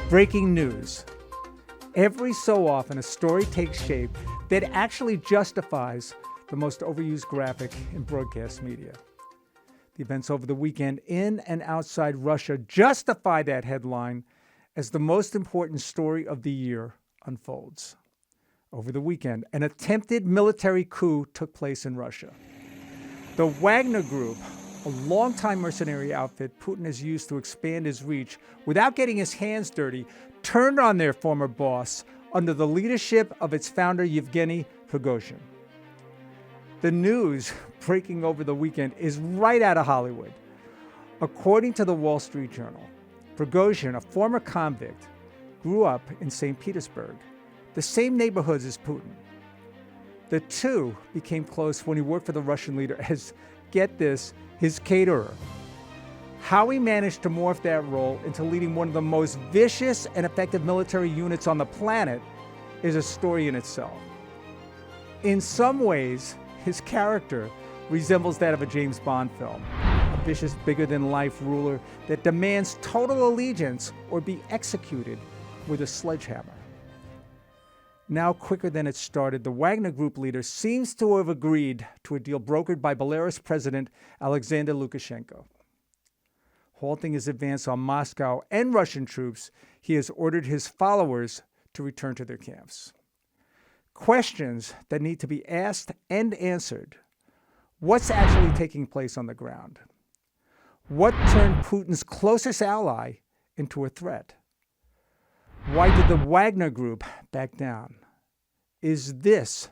Breaking news. Every so often, a story takes shape that actually justifies the most overused graphic in broadcast media. The events over the weekend in and outside Russia justify that headline as the most important story of the year unfolds. Over the weekend, an attempted military coup took place in Russia. The Wagner Group, a longtime mercenary outfit Putin has used to expand his reach without getting his hands dirty, turned on their former boss under the leadership of its founder, Yevgeny Prigozhin. The news breaking over the weekend is right out of Hollywood. According to the Wall Street Journal, Prigozhin, a former convict, grew up in St. Petersburg, the same neighborhoods as Putin. The two became close when he worked for the Russian leader as, get this, his caterer. How he managed to morph that role into leading one of the most vicious and effective military units on the planet is a story in itself. In some ways, his character resembles that of a James Bond film, a vicious, bigger-than-life ruler that demands total allegiance or be executed with a sledgehammer. Now, quicker than it started, the Wagner Group leader seems to have agreed to a deal brokered by Belarus President Alexander Lukashenko. Halting his advance on Moscow and Russian troops, he has ordered his followers to return to their camps. Questions that need to be asked and answered. What's actually taking place on the ground? What turned Putin's closest ally into a threat? Why did the Wagner Group back down? Is this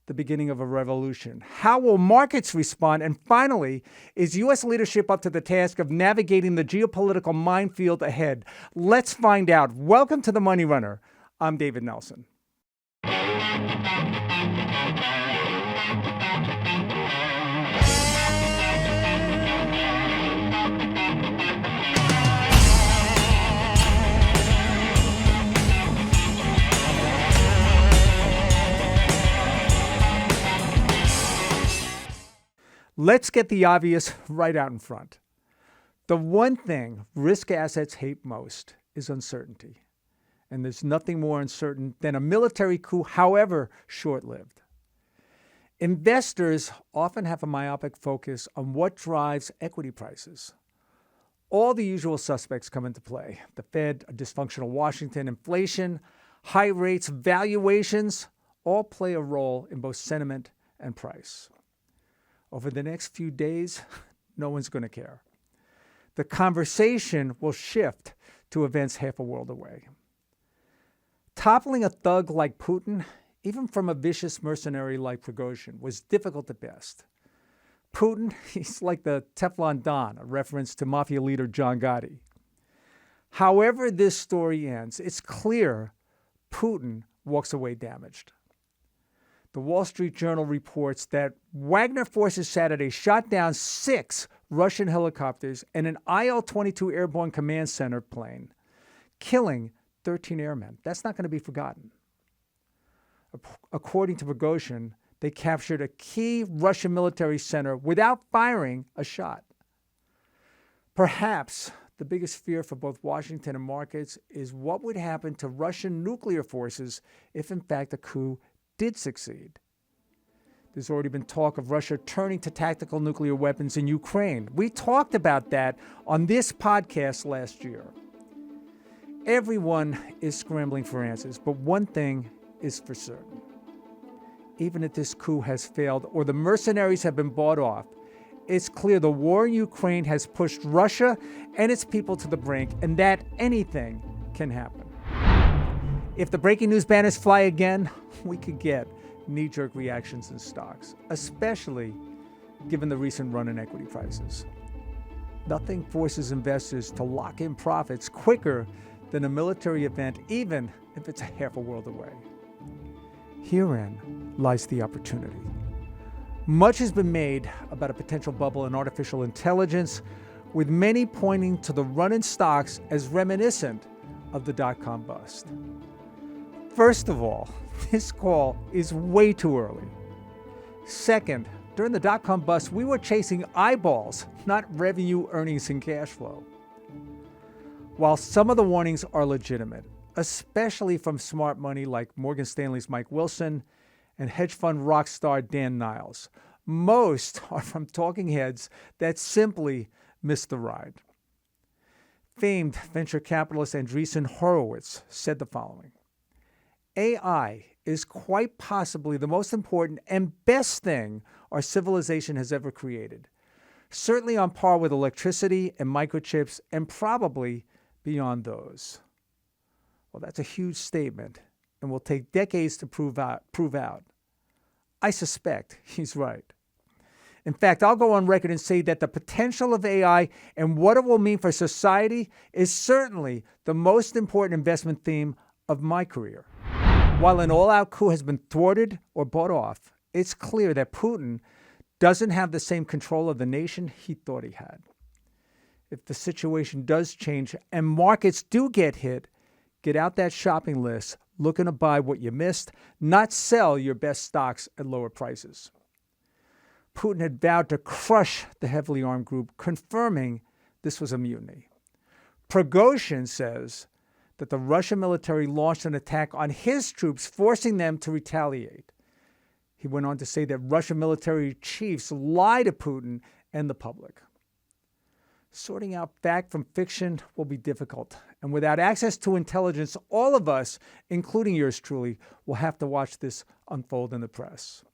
the beginning of a revolution? How will markets respond? And finally, is U.S. leadership up to the task of navigating the geopolitical minefield ahead? Let's find out. Welcome to The Money Runner. I'm David Nelson. Let's get the obvious right out in front. The one thing risk assets hate most is uncertainty. And there's nothing more uncertain than a military coup, however short-lived. Investors often have a myopic focus on what drives equity prices. All the usual suspects come into play. The Fed, a dysfunctional Washington, inflation, high rates, valuations, all play a role in both sentiment and price. Over the next few days, no one's going to care. The conversation will shift to events half a world away. Toppling a thug like Putin, even from a vicious mercenary like Prigozhin, was difficult at best. Putin, he's like the Teflon Don, a reference to mafia leader John Gotti. However this story ends, it's clear Putin walks away damaged. The Wall Street Journal reports that Wagner forces Saturday shot down 6 Russian helicopters and an IL-22 airborne command center plane, killing 13 airmen. That's not going to be forgotten. According to Prigozhin, they captured a key Russian military center without firing a shot. Perhaps the biggest fear for both Washington and markets is what would happen to Russian nuclear forces if, in fact, a coup did succeed. There's already been talk of Russia turning to tactical nuclear weapons in Ukraine. We talked about that on this podcast last year. Everyone is scrambling for answers, but one thing is for certain. Even if this coup has failed or the mercenaries have been bought off, it's clear the war in Ukraine has pushed Russia and its people to the brink, and that anything can happen. If the breaking news banners fly again, we could get knee-jerk reactions in stocks, especially given the recent run in equity prices. Nothing forces investors to lock in profits quicker than a military event, even if it's a half a world away. Herein lies the opportunity. Much has been made about a potential bubble in artificial intelligence, with many pointing to the run in stocks as reminiscent of the dot-com bust. First of all, this call is way too early. Second, during the dot-com bust, we were chasing eyeballs, not revenue, earnings, and cash flow. While some of the warnings are legitimate, especially from smart money like Morgan Stanley's Mike Wilson and hedge fund rock star Dan Niles, most are from talking heads that simply missed the ride. Famed venture capitalist Andreessen Horowitz said the following: AI is quite possibly the most important and best thing our civilization has ever created, certainly on par with electricity and microchips, and probably beyond those. Well, that's a huge statement and will take decades to prove out. I suspect he's right. In fact, I'll go on record and say that the potential of AI and what it will mean for society is certainly the most important investment theme of my career. While an all-out coup has been thwarted or bought off, it's clear that Putin doesn't have the same control of the nation he thought he had. If the situation does change and markets do get hit, get out that shopping list looking to buy what you missed, not sell your best stocks at lower prices. Putin had vowed to crush the heavily armed group, confirming this was a mutiny. Prigozhin says that the Russian military launched an attack on his troops, forcing them to retaliate. He went on to say that Russian military chiefs lie to Putin and the public. Sorting out fact from fiction will be difficult, and without access to intelligence, all of us, including yours truly, will have to watch this unfold in the press.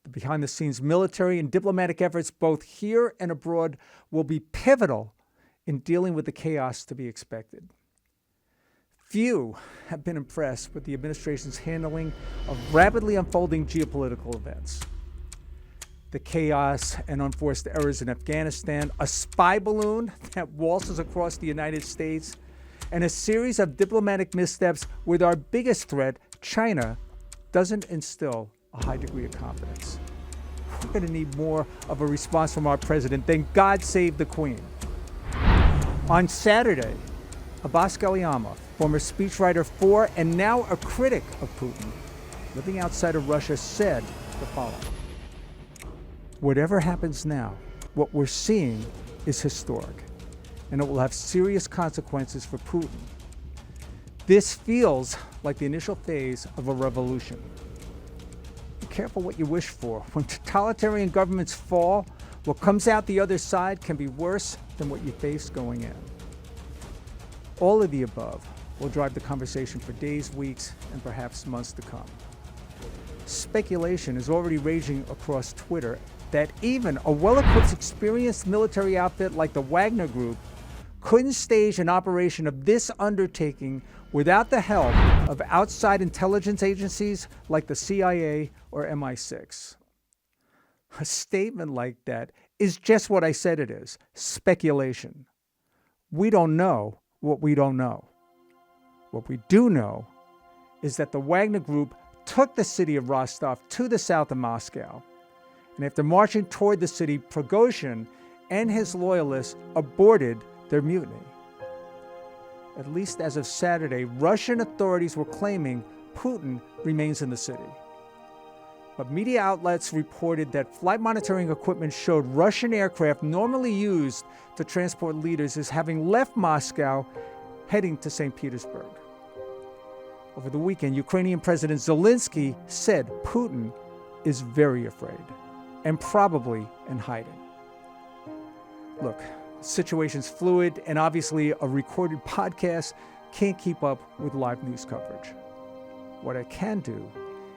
The behind-the-scenes military and diplomatic efforts, both here and abroad, will be pivotal in dealing with the chaos to be expected. Few have been impressed with the administration's handling of rapidly unfolding geopolitical events. The chaos and unforced errors in Afghanistan, a spy balloon that waltzes across the United States, and a series of diplomatic missteps with our biggest threat, China, doesn't instill a high degree of confidence. We're going to need more of a response from our president than God save the Queen. On Saturday, Abbas Galiyama, former speechwriter for and now a critic of Putin, living outside of Russia, said the following: "Whatever happens now, what we're seeing is historic, and it will have serious consequences for Putin. This feels like the initial phase of a revolution. Be careful what you wish for. When totalitarian governments fall, what comes out the other side can be worse than what you faced going in." All of the above will drive the conversation for days, weeks, and perhaps months to come. Speculation is already raging across Twitter that even a well-equipped, experienced military outfit like the Wagner Group couldn't stage an operation of this undertaking without the help of outside intelligence agencies like the CIA or MI6. A statement like that is just what I said it is: speculation. We don't know what we don't know. What we do know is that the Wagner Group took the city of Rostov to the south of Moscow, and after marching toward the city, Prigozhin and his loyalists aborted their mutiny. At least as of Saturday, Russian authorities were claiming Putin remains in the city. But media outlets reported that flight monitoring equipment showed Russian aircraft normally used to transport leaders as having left Moscow, heading to St. Petersburg. Over the weekend, Ukrainian President Zelensky said Putin is very afraid and probably in hiding. Look, the situation's fluid, and obviously a recorded podcast can't keep up with live news coverage. What I can do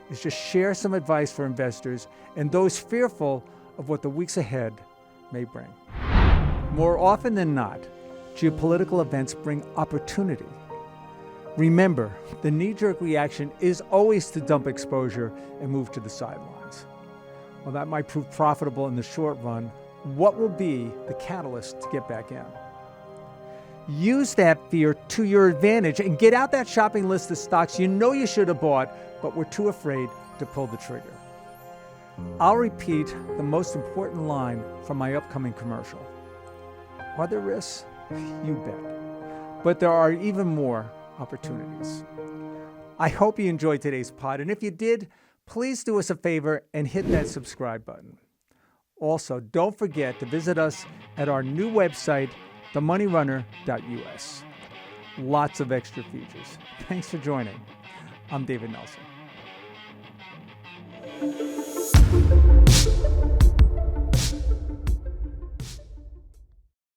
is just share some advice for investors and those fearful of what the weeks ahead may bring. More often than not, geopolitical events bring opportunity. Remember, the knee-jerk reaction is always to dump exposure and move to the sidelines. While that might prove profitable in the short run, what will be the catalyst to get back in? Use that fear to your advantage and get out that shopping list of stocks you know you should have bought, but were too afraid to pull the trigger. I'll repeat the most important line from my upcoming commercial. Are there risks? You bet. But there are even more opportunities. I hope you enjoyed today's pod, and if you did, please do us a favor and hit that subscribe button. Also, don't forget to visit us at our new website, themoneyrunner.us. lots of extra features. Thanks for joining. I'm David Nelson.